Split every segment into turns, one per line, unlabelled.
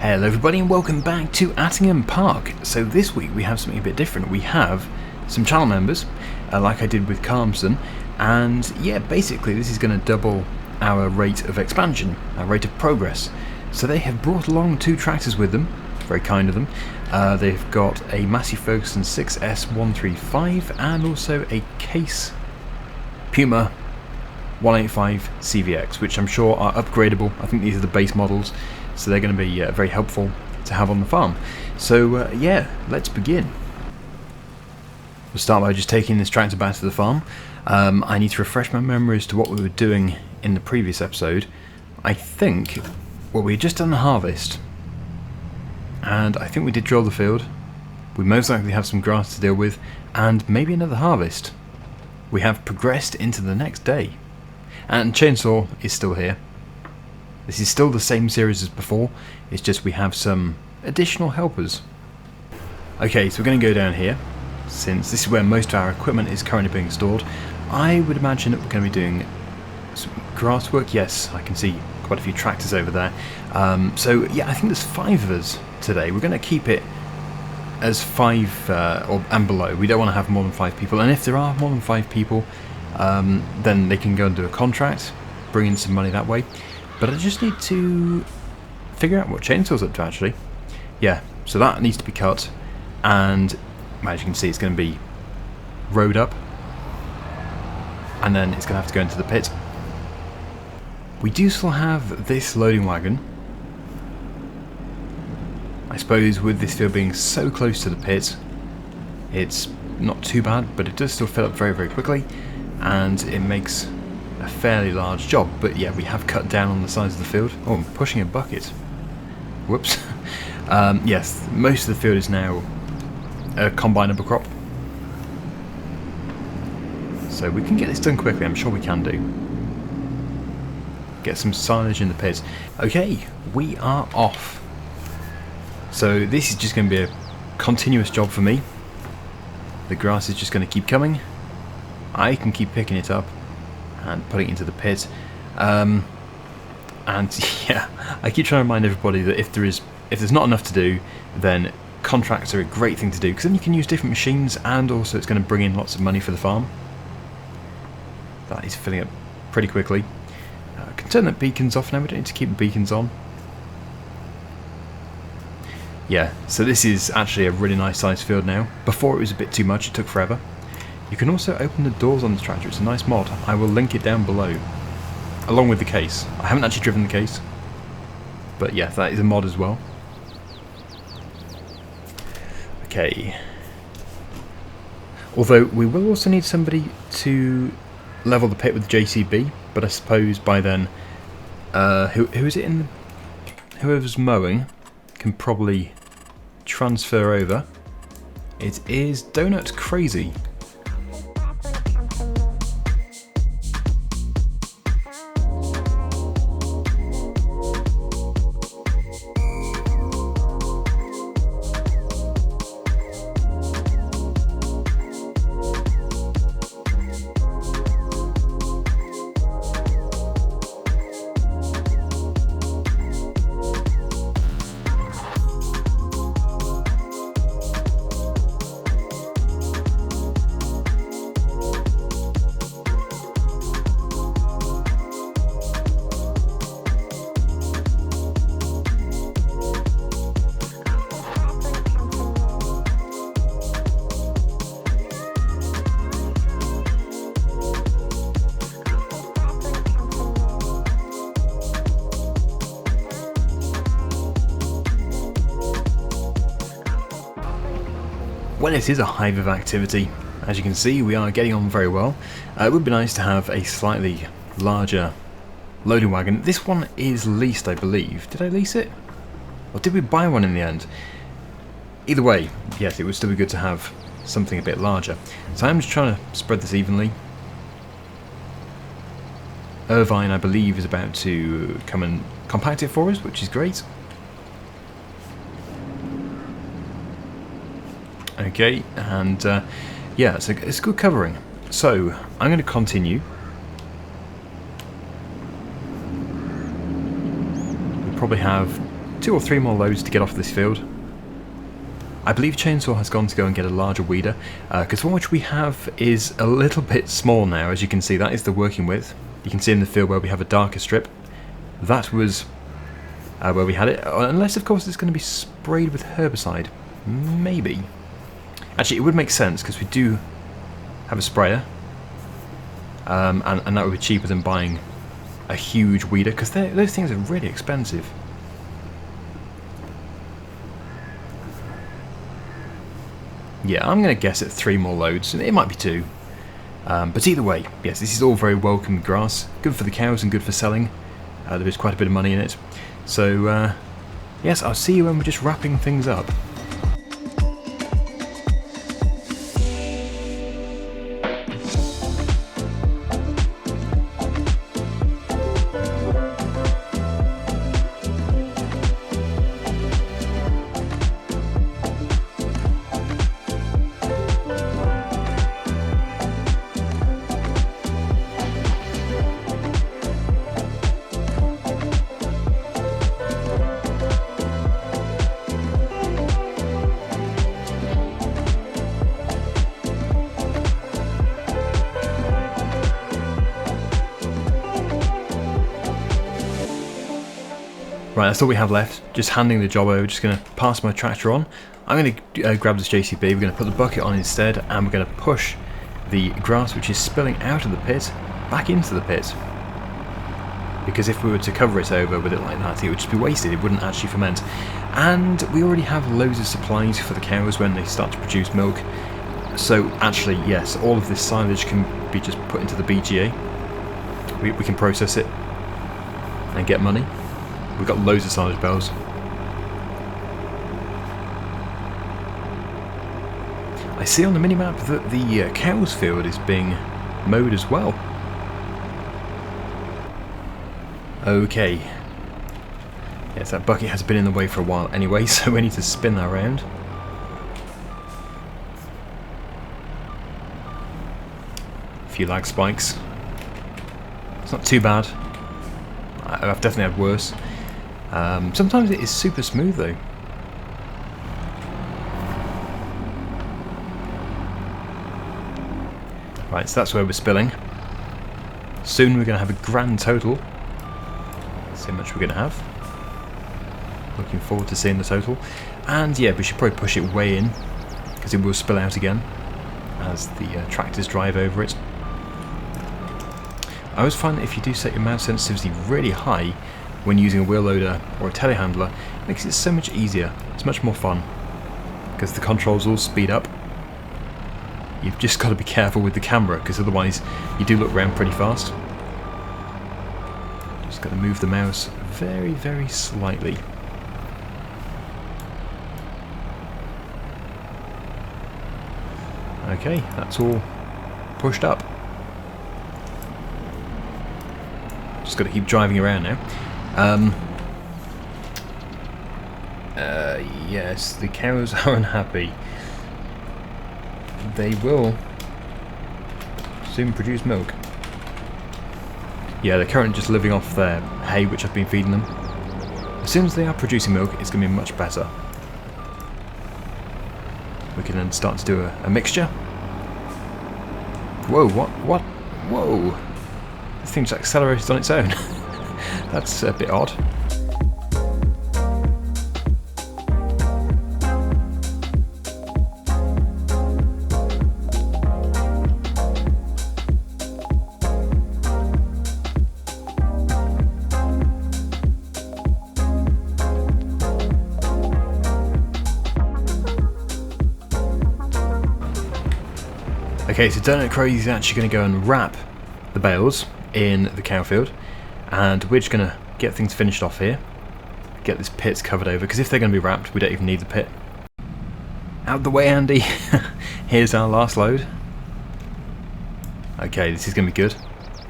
Hello everybody and welcome back to Attingham Park. So this week we have something a bit different. We have some channel members, like I did with Carmson, and yeah, basically this is going to double our rate of expansion, our rate of progress. So they have brought along 2 tractors with them, very kind of them. They've got a Massey Ferguson 6S135 and also a Case Puma 185 CVX, which I'm sure are upgradable. I think these are the base models, so they're going to be very helpful to have on the farm. So yeah, let's begin. We'll start by just taking this tractor back to the farm. I need to refresh my memory as to what we were doing in the previous episode. I think, well, we had just done the harvest, and I think we did drill the field. We most likely have some grass to deal with, and maybe another harvest. We have progressed into the next day, and chainsaw is still here. This is still the same series as before, it's just we have some additional helpers. Okay, so we're going to go down here, since this is where most of our equipment is currently being stored. I would imagine that we're going to be doing some grass work. Yes, I can see quite a few tractors over there. So yeah, I think there's 5 of us today. We're going to keep it as 5 and below. We don't want to have more than 5 people, and if there are more than 5 people, then they can go and do a contract, bring in some money that way. But I just need to figure out what chainsaw's up to actually. Yeah, so that needs to be cut, and as you can see it's going to be rowed up, and then it's going to have to go into the pit. We do still have this loading wagon. I suppose with this field being so close to the pit, it's not too bad, but it does still fill up very, very quickly, and it makes a fairly large job. But yeah, we have cut down on the size of the field. Oh, I'm pushing a bucket. Whoops. Yes, most of the field is now a combinable crop, so we can get this done quickly. I'm sure we can do. Get some silage in the pit. Okay, we are off. So this is just going to be a continuous job for me. The grass is just going to keep coming. I can keep picking it up and putting it into the pit. And yeah, I keep trying to remind everybody that if there's not enough to do, then contracts are a great thing to do, because then you can use different machines, and also it's going to bring in lots of money for the farm. That is filling up pretty quickly. I can turn the beacons off now. We don't need to keep the beacons on. Yeah, so this is actually a really nice sized field now. Before it was a bit too much, it took forever. You can also open the doors on this tractor. It's a nice mod. I will link it down below, along with the case. I haven't actually driven the case, but yeah, that is a mod as well. Okay. Although we will also need somebody to level the pit with the JCB, but I suppose by then, who is it in? Whoever's mowing can probably transfer over. It is Donut Crazy. Well, it is a hive of activity. As you can see, we are getting on very well. It would be nice to have a slightly larger loading wagon. This one is leased, I believe. Did I lease it? Or did we buy one in the end? Either way, yes, it would still be good to have something a bit larger. So I'm just trying to spread this evenly. Irvine, I believe, is about to come and compact it for us, which is great. Okay, and yeah, it's good covering. So I'm going to continue. We probably have 2 or 3 more loads to get off this field. I believe Chainsaw has gone to go and get a larger weeder, because the one which we have is a little bit small now. As you can see, that is the working width. You can see in the field where we have a darker strip. That was where we had it, unless of course it's going to be sprayed with herbicide. Maybe. Actually, it would make sense because we do have a sprayer, and that would be cheaper than buying a huge weeder, because those things are really expensive. Yeah, I'm going to guess at 3 more loads. It might be 2. But either way, yes, this is all very welcome grass. Good for the cows and good for selling. There is quite a bit of money in it. So, yes, I'll see you when we're just wrapping things up. Right, that's all we have left. Just handing the job over. Just going to pass my tractor on. I'm going to grab this JCB. We're going to put the bucket on instead, and we're going to push the grass which is spilling out of the pit back into the pit. Because if we were to cover it over with it like that, it would just be wasted. It wouldn't actually ferment. And we already have loads of supplies for the cows when they start to produce milk. So actually, yes, all of this silage can be just put into the BGA. We can process it and get money. We've got loads of silage bales. I see on the minimap that the cows field is being mowed as well. Okay. Yes, that bucket has been in the way for a while anyway, so we need to spin that around. A few lag spikes. It's not too bad. I've definitely had worse. Sometimes it is super smooth though. Right, so that's where we're spilling. Soon we're going to have a grand total. Let's see how much we're going to have. Looking forward to seeing the total. And yeah, we should probably push it way in, because it will spill out again as the tractors drive over it. I always find that if you do set your mouse sensitivity really high when using a wheel loader or a telehandler, it makes it so much easier. It's much more fun because the controls all speed up. You've just got to be careful with the camera, because otherwise you do look around pretty fast. Just got to move the mouse very, very slightly. Okay, that's all pushed up. Just got to keep driving around now. Yes, the cows are unhappy. They will soon produce milk. Yeah, they're currently just living off their hay which I've been feeding them. As soon as they are producing milk, it's going to be much better. We can then start to do a mixture. Whoa, what? Whoa! This thing just accelerated on its own. That's a bit odd. Okay, so Donut Crazy is actually going to go and wrap the bales in the cow field, and we're just going to get things finished off here, get this pit covered over, because if they're going to be wrapped, we don't even need the pit. Out the way, Andy. Here's our last load. Okay, this is going to be good.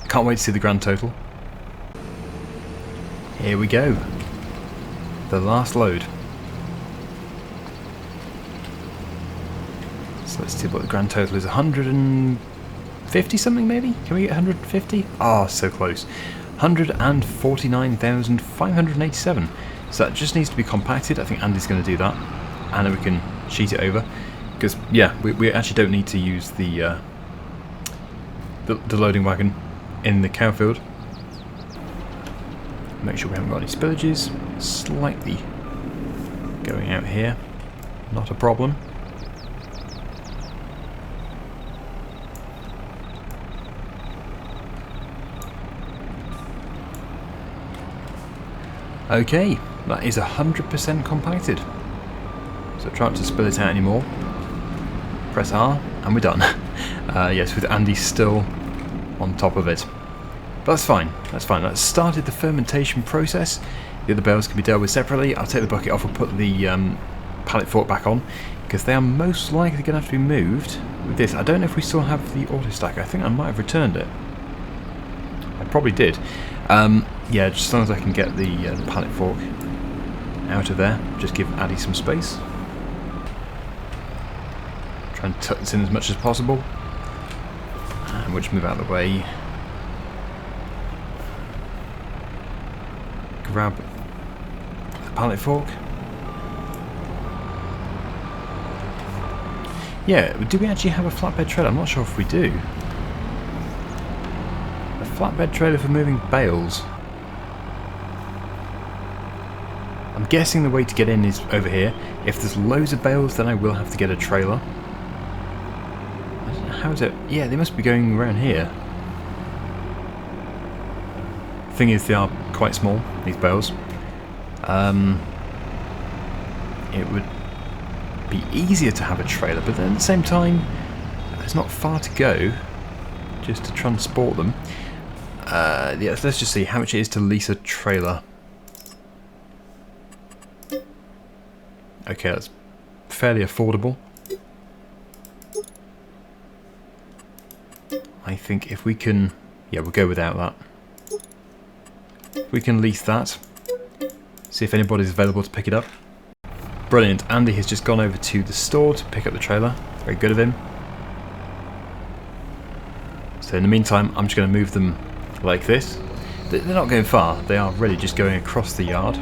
Can't wait to see the grand total. Here we go. The last load. So let's see what the grand total is. 150 something maybe? Can we get 150? Oh, so close. 149,587. So that just needs to be compacted. I think Andy's going to do that, and then we can sheet it over. Because yeah, we actually don't need to use the loading wagon in the cow field. Make sure we haven't got any spillages. Slightly going out here, not a problem. Okay, that is 100% compacted. So try not to spill it out anymore. Press R and we're done. Yes, with Andy still on top of it. But that's fine, that's fine. That's started the fermentation process. The other bales can be dealt with separately. I'll take the bucket off and put the pallet fork back on, because they are most likely going to have to be moved with this. I don't know if we still have the auto stack. I think I might have returned it. I probably did. Yeah, just as long as I can get the pallet fork out of there, just give Addy some space. Try and tuck this in as much as possible. And we'll just move out of the way. Grab the pallet fork. Yeah, do we actually have a flatbed trailer? I'm not sure if we do. A flatbed trailer for moving bales. I'm guessing the way to get in is over here. If there's loads of bales, then I will have to get a trailer. I don't know, how is it? Yeah, they must be going around here. Thing is, they are quite small, these bales. It would be easier to have a trailer, but then at the same time, it's not far to go just to transport them. Yeah, let's just see how much it is to lease a trailer. Okay, that's fairly affordable. I think if we can... yeah, we'll go without that. If we can lease that, see if anybody's available to pick it up. Brilliant, Andy has just gone over to the store to pick up the trailer. Very good of him. So in the meantime, I'm just going to move them like this. They're not going far, they are really just going across the yard.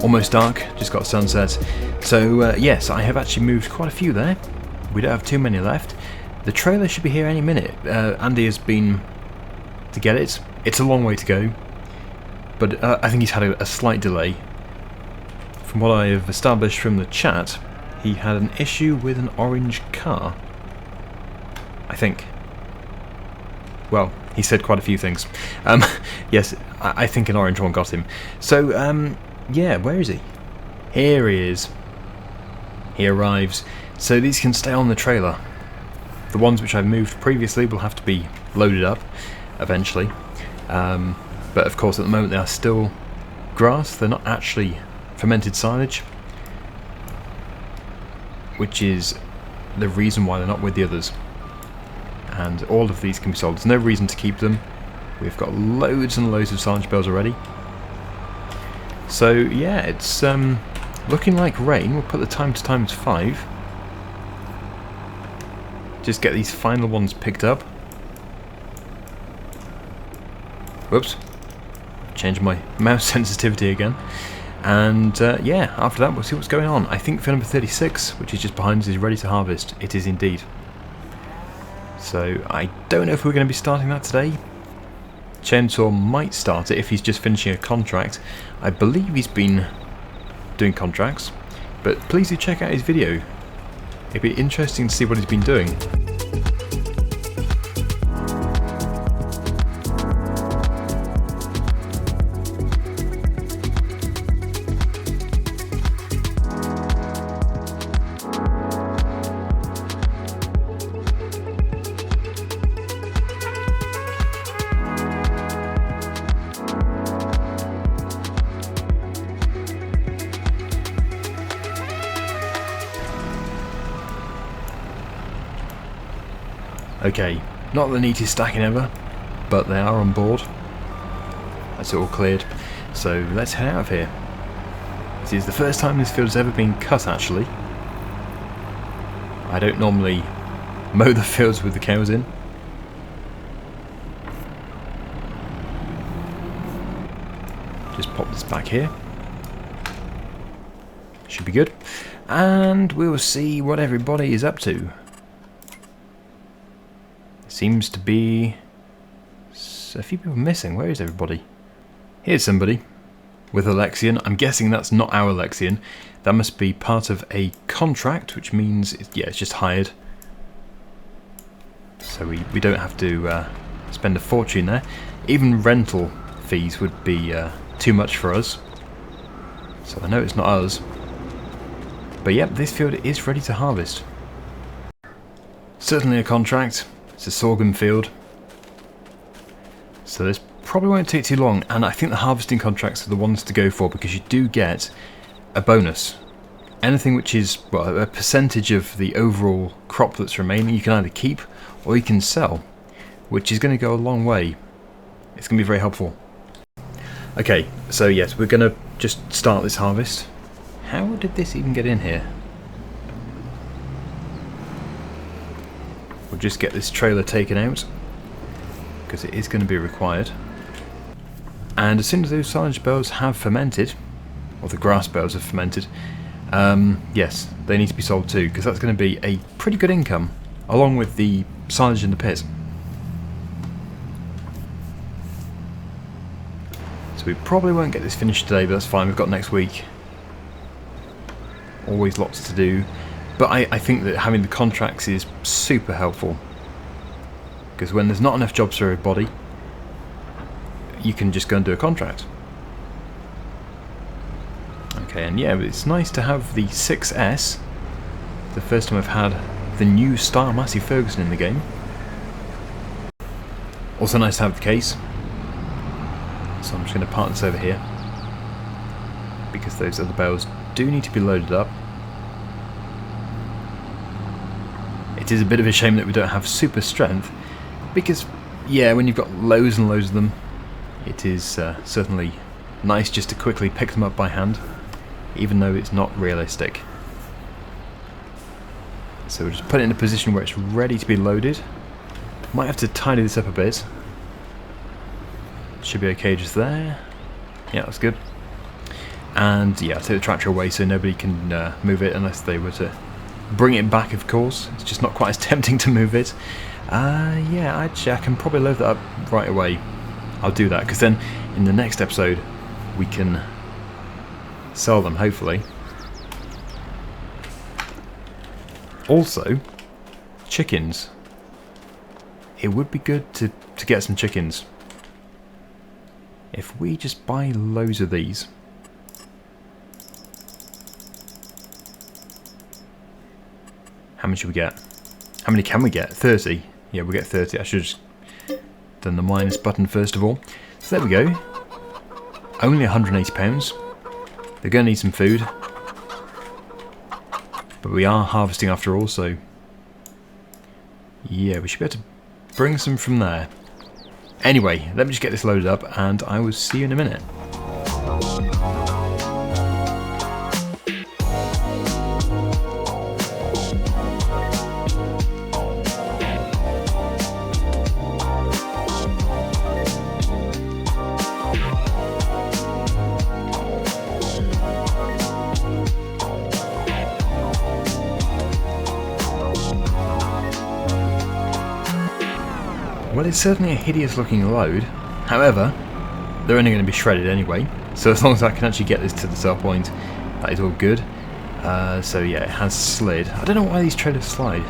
Almost dark, just got sunset. So yes, I have actually moved quite a few there. We don't have too many left. The trailer should be here any minute. Andy has been to get it. It's a long way to go, but I think he's had a slight delay. From what I have established from the chat, he had an issue with an orange car, I think. Well, he said quite a few things. Yes, I think an orange one got him. So, yeah, where is he? Here he is. He arrives. So these can stay on the trailer. The ones which I've moved previously will have to be loaded up eventually. But of course at the moment they are still grass. They're not actually fermented silage, which is the reason why they're not with the others. And all of these can be sold. There's no reason to keep them. We've got loads and loads of silage bales already. So yeah, it's looking like rain. We'll put the time to times 5. Just get these final ones picked up. Whoops. Change my mouse sensitivity again. And yeah, after that we'll see what's going on. I think for number 36, which is just behind us, is ready to harvest. It is indeed. So I don't know if we're going to be starting that today. chainsaw might start it if he's just finishing a contract. I believe he's been doing contracts, but please do check out his video. It'd be interesting to see what he's been doing. Okay, not the neatest stacking ever, but they are on board. That's it all cleared, so let's head out of here. This is the first time this field has ever been cut, actually. I don't normally mow the fields with the cows in. Just pop this back here. Should be good. And we will see what everybody is up to. Seems to be a few people missing. Where is everybody? Here's somebody with a Lexion. I'm guessing that's not our Lexion. That must be part of a contract, which means, it's just hired. So we don't have to spend a fortune there. Even rental fees would be too much for us. So I know it's not us. But yep, this field is ready to harvest. Certainly a contract. It's a sorghum field, so this probably won't take too long, and I think the harvesting contracts are the ones to go for because you do get a bonus. Anything which is, well, a percentage of the overall crop that's remaining you can either keep or you can sell, which is going to go a long way. It's going to be very helpful. Okay, so yes, we're going to just start this harvest. How did this even get in here? We'll just get this trailer taken out because it is going to be required. And as soon as those silage bales have fermented, or the grass bales have fermented, yes, they need to be sold too, because that's going to be a pretty good income along with the silage in the pit. So we probably won't get this finished today, but that's fine, we've got next week. Always lots to do. But I think that having the contracts is super helpful, because when there's not enough jobs for everybody, you can just go and do a contract. Okay, and yeah, it's nice to have the 6S, the first time I've had the new style Massey Ferguson in the game. Also nice to have the case, so I'm just going to park this over here, because those other bales do need to be loaded up. It is a bit of a shame that we don't have super strength, because, yeah, when you've got loads and loads of them, it is certainly nice just to quickly pick them up by hand, even though it's not realistic. So we'll just put it in a position where it's ready to be loaded. Might have to tidy this up a bit. Should be okay just there. Yeah, that's good. And yeah, I'll take the tractor away so nobody can move it unless they were to bring it back, of course. It's just not quite as tempting to move it. Yeah, actually I can probably load that up right away. I'll do that, because then in the next episode we can sell them, hopefully. Also, chickens. It would be good to get some chickens. If we just buy loads of these. How many should we get? How many can we get? 30. Yeah, we'll get 30. I should have just done the minus button first of all. So there we go. Only £180. They're going to need some food. But we are harvesting after all, so yeah, we should be able to bring some from there. Anyway, let me just get this loaded up and I will see you in a minute. Well, it's certainly a hideous looking load. However, they're only going to be shredded anyway, so as long as I can actually get this to the sell point, that is all good. So yeah, it has slid. I don't know why these trailers slide.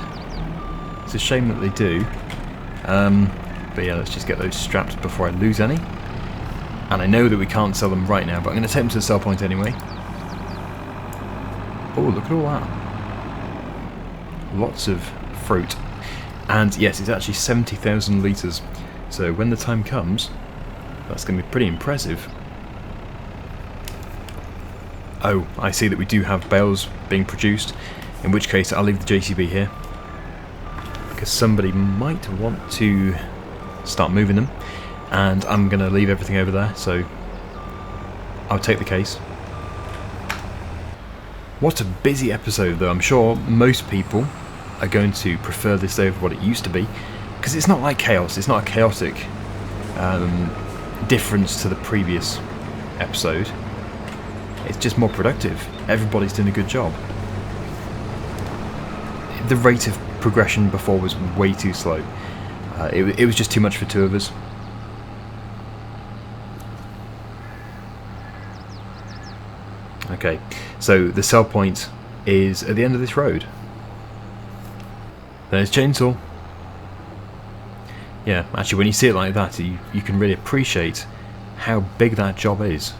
It's a shame that they do. But yeah, let's just get those strapped before I lose any. And I know that we can't sell them right now, but I'm going to take them to the sell point anyway. Oh, look at all that. Lots of fruit. And yes, it's actually 70,000 litres. So when the time comes, that's going to be pretty impressive. Oh, I see that we do have bales being produced, in which case I'll leave the JCB here, because somebody might want to start moving them, and I'm going to leave everything over there, so I'll take the case. What a busy episode though. I'm sure most people are going to prefer this over what it used to be, because it's not like chaos, it's not a chaotic difference to the previous episode. It's just more productive. Everybody's doing a good job. The rate of progression before was way too slow. It was just too much for two of us. Okay, so the sell point is at the end of this road. There's chainsaw. Yeah, actually when you see it like that, you can really appreciate how big that job is.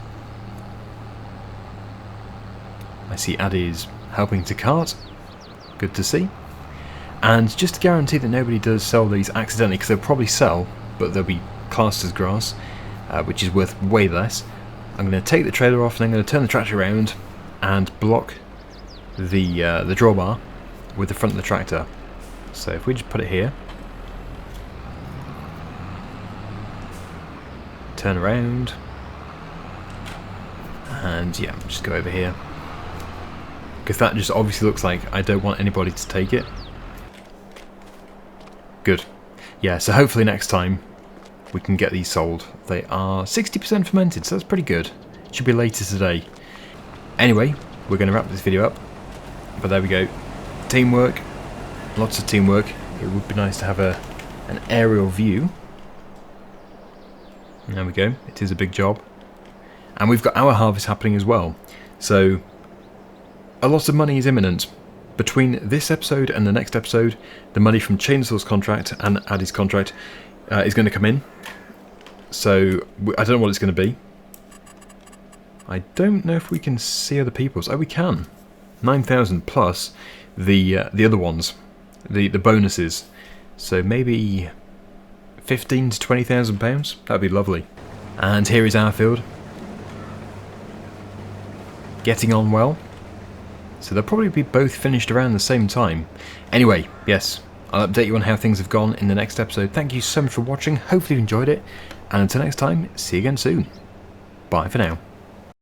I see Addy's helping to cart. Good to see. And just to guarantee that nobody does sell these accidentally, because they'll probably sell, but they'll be classed as grass, which is worth way less. I'm going to take the trailer off, and I'm going to turn the tractor around and block the drawbar with the front of the tractor. So if we just put it here, turn around, and yeah, just go over here. Because that just obviously looks like I don't want anybody to take it. Good. Yeah, so hopefully next time we can get these sold. They are 60% fermented, so that's pretty good. Should be later today. Anyway, we're going to wrap this video up. But there we go. Teamwork. Lots of teamwork. It would be nice to have an aerial view. There we go. It is a big job. And we've got our harvest happening as well. So a lot of money is imminent. Between this episode and the next episode, the money from Chainsaw's contract and Addy's contract is going to come in. So I don't know what it's going to be. I don't know if we can see other people's. Oh, we can. 9,000 plus the other ones, the bonuses. So maybe 15 to 20,000 pounds. That'd be lovely. And here is our field. Getting on well. So they'll probably be both finished around the same time. Anyway, yes, I'll update you on how things have gone in the next episode. Thank you so much for watching. Hopefully you enjoyed it. And until next time, see you again soon. Bye for now.